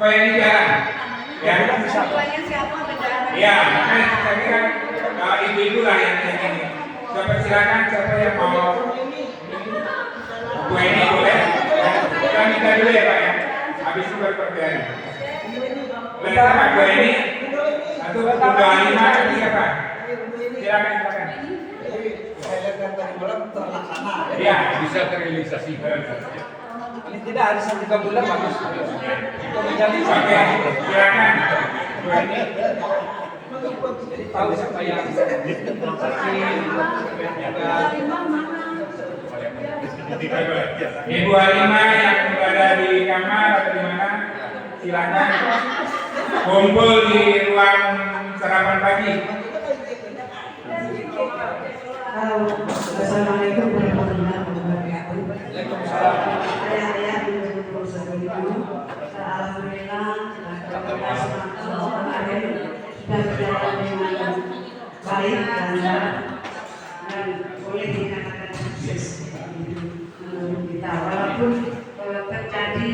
supaya ini jalan. Ya. Iya, kan saya kira ibu-ibu lah yang ini. Silakan siapa yang mau Bu ini boleh. Kita minta dulu ya Pak ya. Habis itu baru perbiayaan. Boleh Pak Bu ini atau Bu Alima atau siapa? Silakan. Saya lihat yang tadi malam terlaksana. Iya, bisa terrealisasi. Ini tidak harus 3 bulan bagus. Itu menjadi oke. Silakan. Bu ini. Jadi tahu siapa yang Ibu Alima yang berada di kamar atau di mana, silakan kumpul di ruang sarapan pagi. Assalamualaikum warahmatullahi wabarakatuh. Waalaikumsalam. Ayah-ayah ibu-ibu saudara-saudariku, alhamdulillah sudah berjalan dengan baik dan boleh dikatakan sukses menurut kita. Walaupun terjadi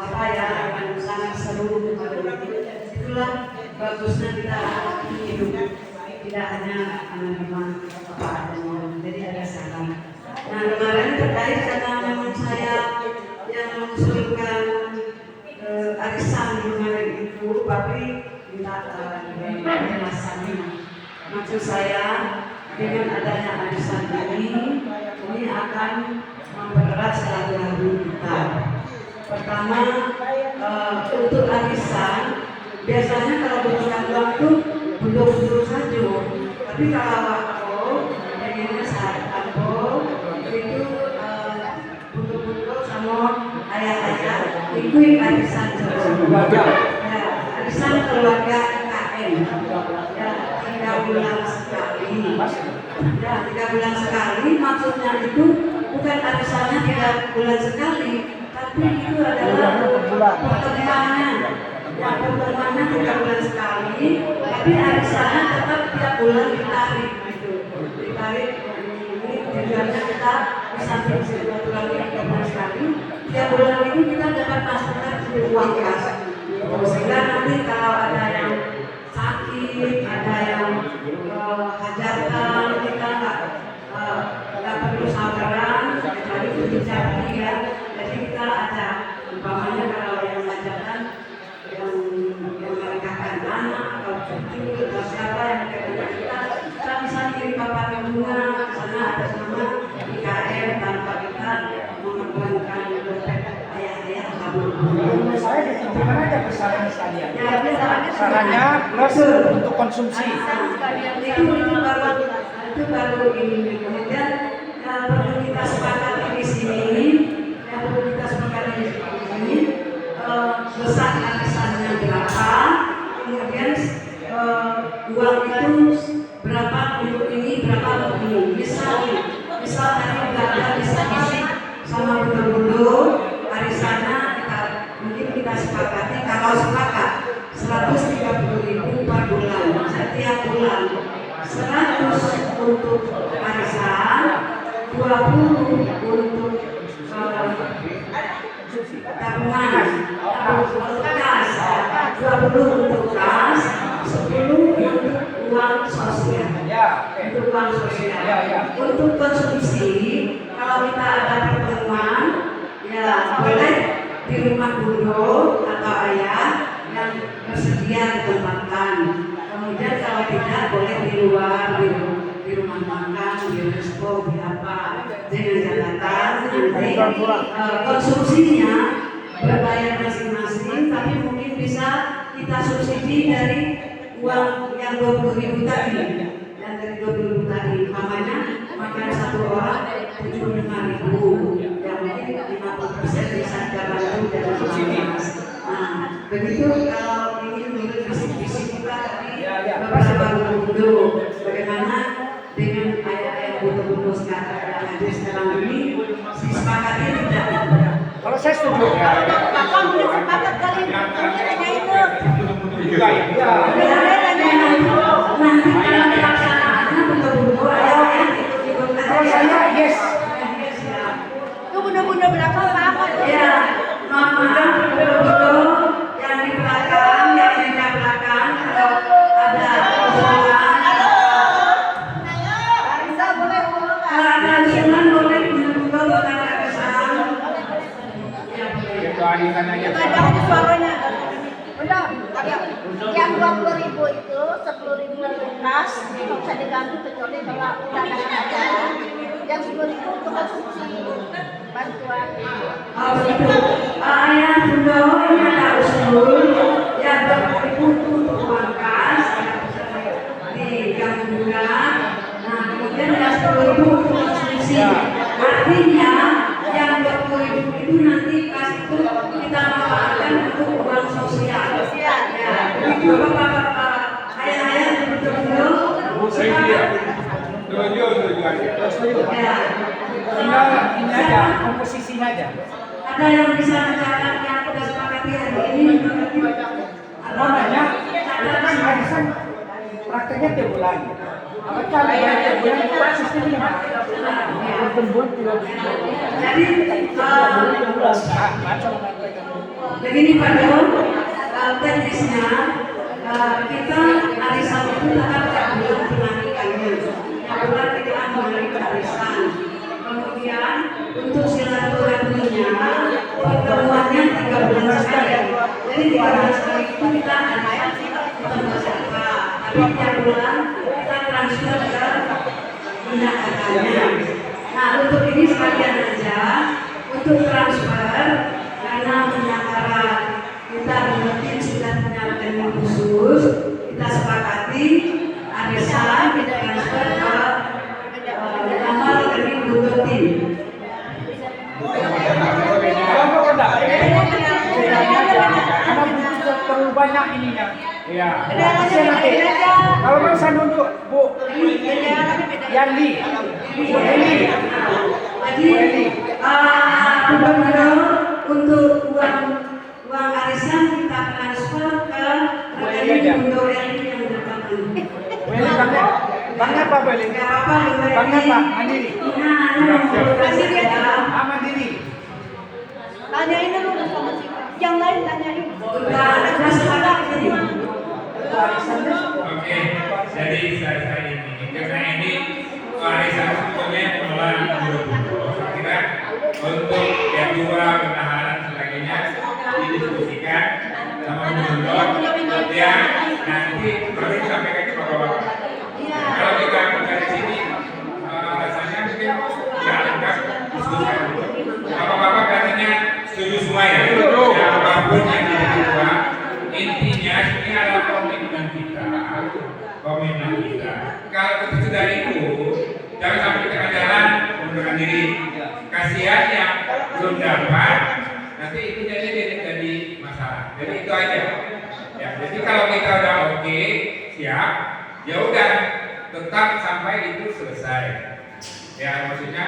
apa ya yang sangat seru kemarin itulah bagusnya kita hidup. Tidak hanya menerima apa adanya, jadi ada saran. Nah kemarin terkait karena memang saya yang mengusulkan arisan kemarin itu, tapi minta penjelasannya. Maksud saya dengan adanya arisan ini akan mempererat silaturahmi kita. Pertama untuk arisan biasanya kalau butuhkan uang itu dulu saja, tapi kalau aku pengennya saat aku itu butuh sama ayah-ayah itu arisan keluarga, ya, arisan keluarga KM, ya 3 bulan sekali, ya 3 bulan sekali. Maksudnya itu bukan arisannya 3 bulan sekali, tapi itu adalah pertemuannya. Ya, pertemuannya 3 bulan sekali, tapi arisannya tetap tiap bulan ditarik gitu. Ditarik ini tujuannya kita bisa bersilaturahmi 3 bulan sekali. Tiap bulan itu kita dapat masukkan uang kas. Sehingga nanti kalau ada yang sakit, ada yang hajatan, kita nggak perlu sabaran, kecuali berbicara ya. Jadi kita ada umpamanya kalau yang hajatan yang menikahkan anak atau cucu atau siapa yang kepada kita bisa kirim papan bunga karena ada nama IKM tanpa kita mengorbankan dompet ayah-ayah kabur. menurut saya ditentukan aja besarannya sekalian. Ya, besarannya Besarannya plus untuk konsumsi. Itu baru ini. Kemudian perlu kita sepakati di sini, yang perlu kita sepakati di sini besar arisannya berapa, kemudian uang itu berapa untuk ini, berapa untuk ini. Misal tadi belanja bisa sama betul-betul arisannya mungkin kita sepakati, kalau sepakat 130.000 per bulan setiap bulan, 100 untuk arisan, 20 untuk tabungan, untuk kas, 20 untuk kas, 10 untuk uang sosial. Untuk uang sosial. Untuk konsumsi, kalau kita ada pertemuan, ya boleh di rumah bunda atau ayah yang bersedia ditempatkan. Kemudian kalau tidak boleh di luar, di rumah makan, di resto, di apa, dengan catatan nanti konsumsinya berbayar masing-masing, tapi mungkin bisa kita subsidi dari uang yang 20.000 tadi, yang dari 20.000 tadi. Namanya makan satu orang 75.000, yang mungkin 50% bisa kita bantu dari subsidi. Nah, begitu kalau ingin menurut bisik-bisik kita tadi beberapa dulu bagaimana dengan ayah-ayah butuh-butuh sekarang yang hadir sekarang ini disepakati tidak? Kalau saya setuju. Bapak mungkin sepakat kali ini hanya itu. Nanti kalau pelaksanaannya betul-betul ayah-ayah ikut-ikut. Kalau saya yes. Ya. Itu bunda-bunda berapa Pak? Ya, maaf betul-betul Balikan aja. Ada aja suaranya. Udah, yang 20.000 itu 10.000 lunas, nggak usah diganggu kecuali kalau udah ada acara. Yang 10.000 untuk konsumsi bantuan. Oh begitu. Ayah bunda ini ada usul yang berbutuh untuk uang kas di yang bunga. Nah kemudian ada 10.000 untuk konsumsi. Artinya yang 20.000 itu nanti kas itu kita manfaatkan untuk uang sosial. Ya, begitu bapak-bapak, ayah-ayah betul-betul. Tujuh aja. Ya. Tinggal ini aja, komposisinya aja. Ada yang bisa mencatat yang kita sepakati hari ini? Namanya, si Arisan prakteknya tiap bulan. Apa cara tiap bulan sistemnya? Jadi, begini Pak Don, teknisnya kita arisan itu tetap tiap bulan dilakukannya. Tiap bulan kita melakukan arisan. Kemudian untuk silaturahminya pertemuannya 3 bulan sekali. Jadi 3 bulan sekali itu kita arisan ketemu siapa. Tapi tiap bulan kita transfer ke pendaptarannya. Nah untuk ini sekalian aja untuk transfer karena pendaftaran kita mungkin sudah punya rekening khusus, kita sepakati arisan kita transfer ke nama rekening Budotin. Karena terlalu banyak ininya. Iya. Kalau bisa duduk, Bu. Yandi. Bu Eli. Jadi benar-benar untuk uang arisan kita transfer ke rekening Budo Eli yang berkembang. Eli bangnya apa Bu Eli? Gak apa-apa, Bangnya apa? Mandiri. Mandiri aja. Mandiri. Tanyain dulu sama si yang lain tanyain. Udah sepakat jadi. Oke, jadi saya ini karena ini arisan sebetulnya pengelolaan Borobudur. Saya kira untuk yang dua penahanan sebagainya didiskusikan sama Gubernur yang nanti baru disampaikan ke bapak-bapak. Kalau kita di sini rasanya mungkin nggak lengkap diskusikan dulu. Bapak-bapak katanya setuju semua ya. Apapun yang kita intinya ini adalah komitmen kita. Kalau kita sudah ikut, jangan sampai kita ke jalan mengundurkan diri. Kasihan yang belum dapat, nanti itu jadi masalah. Jadi itu aja. Ya, jadi kalau kita udah oke, siap, ya udah tetap sampai itu selesai. Ya maksudnya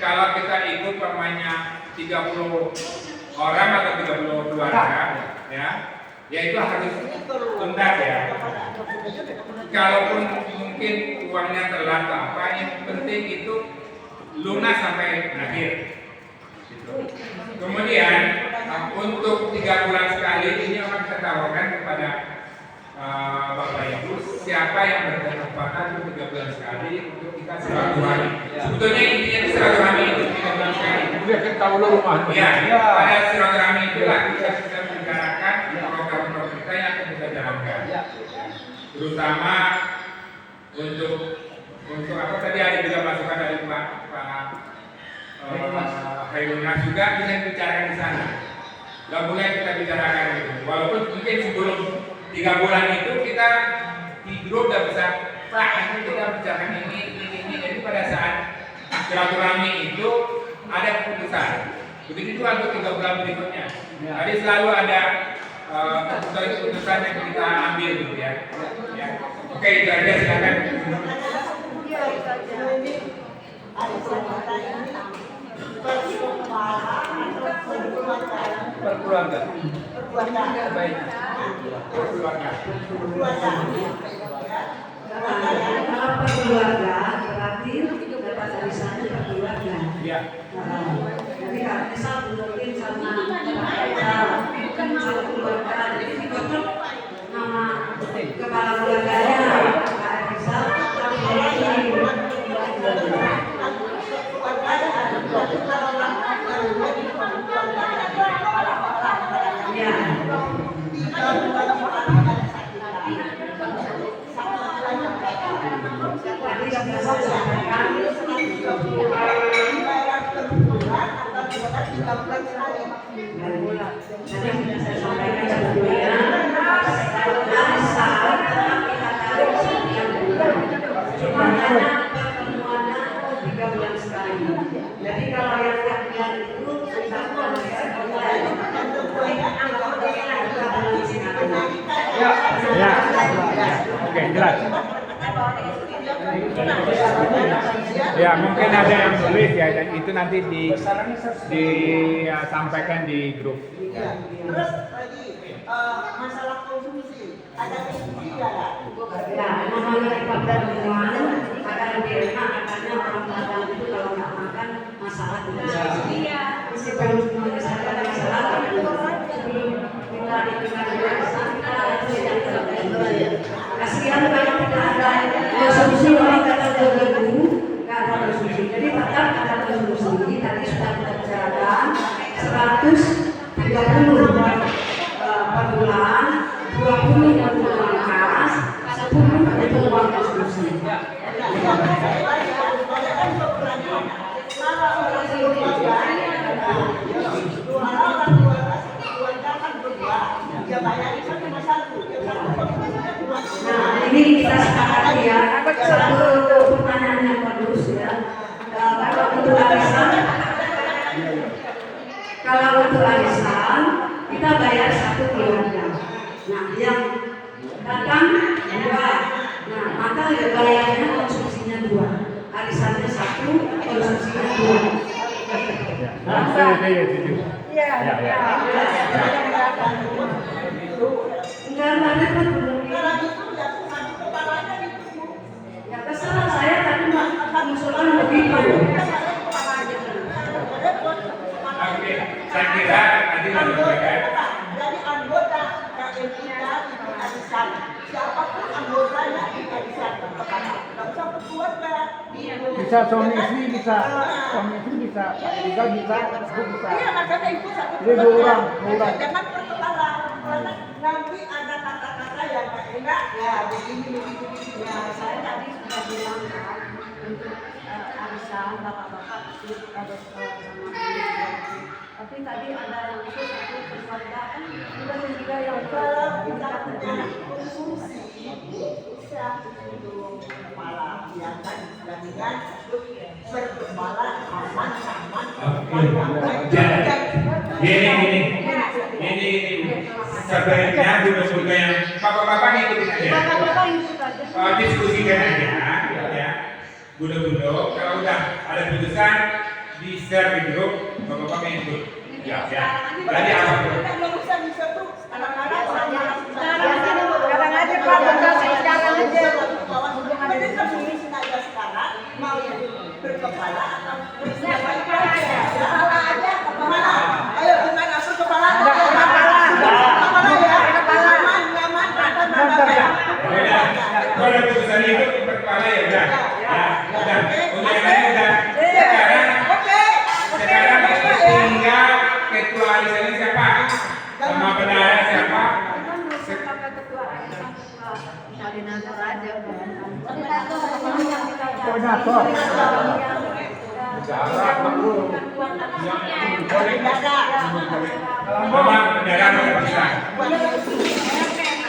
kalau kita ikut permainan 30 orang atau 30 keluarga, ya itu harus tuntas ya. Kalaupun mungkin uangnya telat atau apa, yang penting itu lunas sampai akhir. Kemudian untuk 3 bulan sekali ini akan kita tawarkan kepada Bapak Ibu siapa yang berkesempatan untuk 3 bulan sekali untuk kita silaturahmi. Sebetulnya intinya silaturahmi itu 3 bulan sekali. Dia kan tahu lo rumah. Ya, pada silaturahmi itulah kita bisa membicarakan program-program kita yang akan kita jalankan. Terutama untuk apa tadi ada juga masukan dari Pak Khairulnas juga bisa dibicarakan di sana. Gak boleh kita bicarakan itu. Walaupun mungkin sebelum 3 bulan itu kita di grup udah bisa Pak nanti kita bicarakan ini. Jadi pada saat silaturahmi itu ada keputusan. Begitu juga untuk 3 bulan berikutnya. Jadi selalu ada keputusan yang kita ambil gitu ya. Oke, itu aja silakan. Berkeluarga. Baik. Berkeluarga. Kalau berkeluarga berarti dapat arisannya berkeluarga. Ya. Jadi kalau misal mungkin sama bukan sama keluarga, jadi dicocok nama kepala keluarganya Pak Rizal, tapi saya sampaikan. Jadi sudah saya sampaikan sebelumnya, kalau asal kita tarik sekian bulan, makanya pertemuannya 3 bulan sekali. Jadi kalau yang tiap bulan itu kita mulai sebulan, anggota yang kita bulan sekali. Ya. Oke, jelas. Ya, mungkin ada yang tulis ya, dan itu nanti disampaikan di grup. Terus lagi masalah konsumsi, ada konsumsi nggak ya? Ya, namanya pertemuan akan lebih enak katanya orang Padang itu kalau nggak makan masalah tidak selesai. Sebelum menyelesaikan masalah, sebelum kita kasihan banyak kita ada konsumsi orang kata terganggu, nggak ada konsumsi. Jadi tetap ada konsumsi. Tadi sudah kita bicarakan 130 per bulan, 20 untuk uang kas, 10 untuk uang konsumsi. Nah, ini kita sepakati ya. Satu pertanyaan yang bagus ya. Kalau untuk arisan kita bayar 1 keluarga. Nah, yang datang 2. Nah, maka bayarnya konsumsinya 2. Arisannya 1, konsumsinya 2. Enggak repot belum. Ya terserah saya tadi mengusulkan begitu. Oke, saya kira nanti menyampaikan. Jadi anggota KM kita itu arisan. Siapapun anggotanya kita bisa berkepada. Nggak usah berkeluarga. Bisa suami istri, bisa suami istri, bisa Pak Rizal, bisa aku bisa. Iya, makanya itu satu Jadi dua orang. Jangan berkepala. Karena nanti ada kata-kata yang nggak enak. Ya, begini. Ya, saya tadi sudah bilang kan untuk arisan bapak-bapak itu ada sekolah sama ibu. Tapi tadi ada yang khusus satu keluarga kan sudah juga yang Kalau kita punya konsumsi bisa untuk kepala ya kan dengan berkepala aman. Ini sebenarnya budak-budak yang bapak-bapak ngikutin aja. Bapak-bapak ikut aja. Diskusikan aja, ya. Budak-budak kalau udah ada putusan di share di grup, bapak-bapak ikut. Ya. Tadi apa tuh? Nggak usah bisa tuh anak-anak Sekarang aja Pak, bentar sekarang aja. Sengaja sekarang mau berkepala atau berkepala aja. Kemana? Ayo gimana berkepala? Berkepala ya. Nyaman. Kalau ada putusan itu berkepala ya udah. Ya, udah. Untuk yang lain udah. Sekarang tinggal ketua arisannya siapa? Sama bendahara siapa? Koordinator aja. Koordinator. Mama bendahara nggak bisa.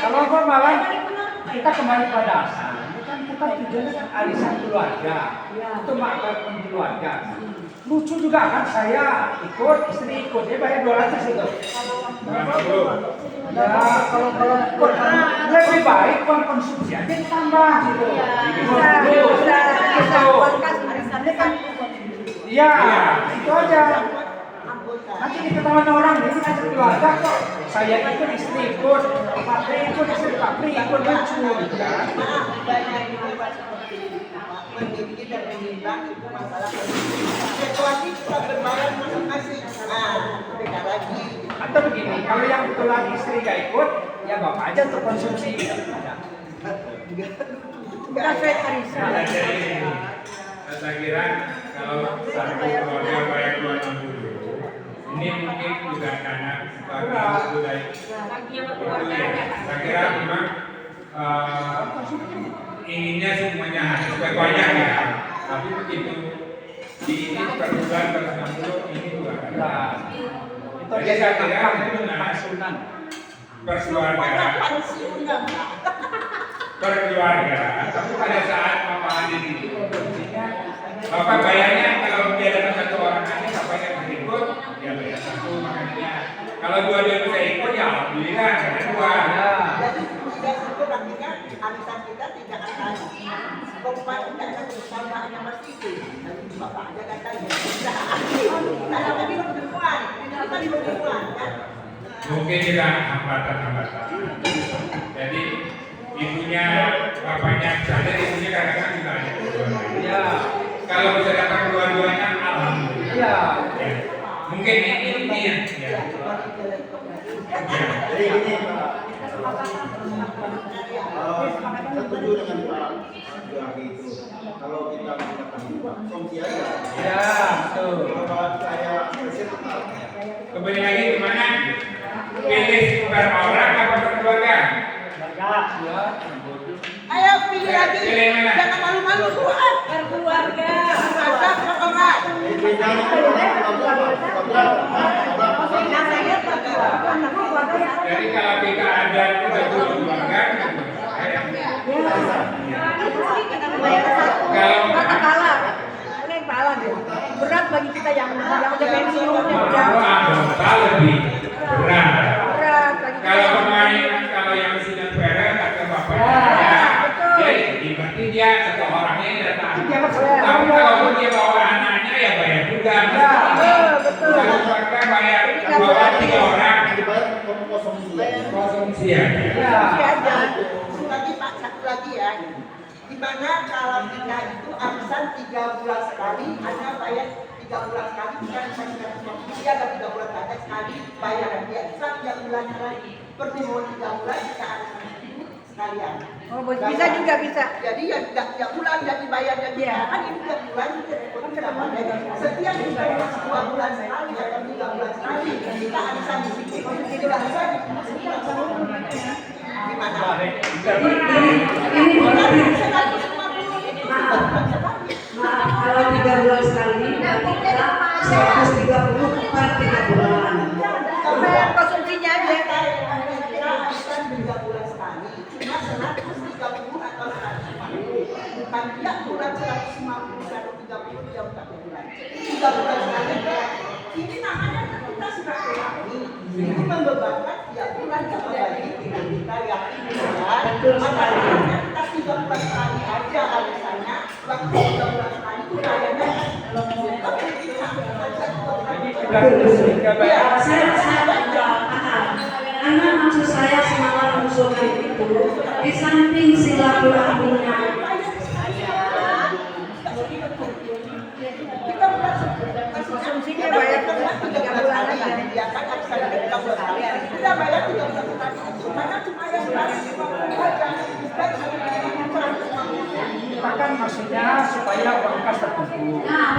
Kalau apa malam kita kembali pada asal. Kan kita tujuannya kan arisan keluarga. Itu makan keluarga. Lucu juga kan saya ikut, istri ikut, dia bayar 200 itu. Ya kalau ikut kan lebih baik uang konsumsi aja ditambah gitu. Iya, itu aja. Nanti diketahuan orang ini kan keluarga kok. Saya ikut, istri ikut, Pak Pri ikut, istri Pak Pri ikut, lucu gitu kan. Mendidik dan menimbang itu masalah situasi kita berbayar masing-masing. Beda lagi. Atau begini, kalau yang kebetulan istri gak ikut, ya bapak aja untuk konsumsi. Bukan saya arisan. Saya kira kalau satu keluarga bayar 260 dulu, ini mungkin juga karena budaya. Saya kira memang inginnya semuanya supaya banyak ya. Tapi begitu di ini per bulan 160 ini 2 Ya. kali. Itu Jadi saya kira itu itu benar. pensiunan. Per keluarga, pensiunan. per keluarga. Tapi pada saat Bapak hadir itu kondisinya Bapak bayarnya kalau dia datang satu orang aja Bapak yang berikut dia bayar satu makanya. Kalau dua-dua bisa ikut ya alhamdulillah ada 2. Ya. Jadi tidak itu artinya arisan kita tidak akan kompak tidak akan bersamaannya masih itu. Nanti bapak aja katanya tidak aktif. Karena tadi pertemuan, ini kan pertemuan kan. Mungkin juga hambatan-hambatan. Jadi ibunya, bapaknya sadar, ibunya kadang-kadang juga ada. Ya. Kalau bisa datang dua-duanya, alhamdulillah. Ya. Ya. Mungkin ini ya. Ya. Jadi gini Pak, setuju dengan Pak Jogi itu. Kalau kita menggunakan konsumsi aja. Ya, betul. Kalau saya presiden, Kembali lagi kemana? Pilih per orang apa per keluarga? Ya. Ayo pilih lagi, Pilih mana? jangan malu-malu buat berkeluarga, keluarga per orang. Namanya berkeluarga. Jadi kalau kita ada 30 keluarga, kalau berat bagi kita yang udah pensiun anggota lebih berat. berat bagi kita. Kalau pemain, kalau yang sidang peret atau bapaknya, dia berarti dia satu orangnya yang datang. Tapi kalau dia bawa anaknya ya bayar juga. Betul. Satu keluarga bayar 2-3 orang dibayar konsumsi. konsumsi ya. aja. Lagi Pak, satu lagi ya. Di mana kalau kita itu arisan 3 bulan sekali, hanya bayar 3 bulan sekali, bukan dia ada 3 bulan saja sekali bayaran dia. Setiap bulan lagi, pertemuan 3 bulan kita arisan itu sekalian. Oh, bisa juga bisa. Jadi ya tiap bulan jadi bayar jadi kan ini tiap bulan kita bayar. Setiap kita 2 bulan sekali atau 3 bulan sekali kita arisan di sini. Tidak bisa di gimana? Ini berarti maaf kalau 3 bulan sekali berarti kita 130 per 3 bulan. Bayar konsumsinya aja. Arisan 3 bulan sekali cuma 130 atau 140. Bukan tiap bulan 150 atau 30 tiap 1 bulan. 3 bulan sekali. Ini namanya kita sudah alami. Ini membebankan tiap bulan kita bagi dengan kita yang ini ya. Makanya kita 3 bulan sekali aja alasannya. Waktu 3 bulan sekali itu kayaknya tapi kita Saya tidak paham. Karena maksud saya semalam usulkan itu di samping silaturahminya konsumsinya bayar 3 bulan aja. Ya kan arisan 3 bulan sekali. Kita bayar 3 bulan sekali. Mana cuma yang 150 aja. Dan 150. Bahkan maksudnya supaya uang kas terkumpul. Nah,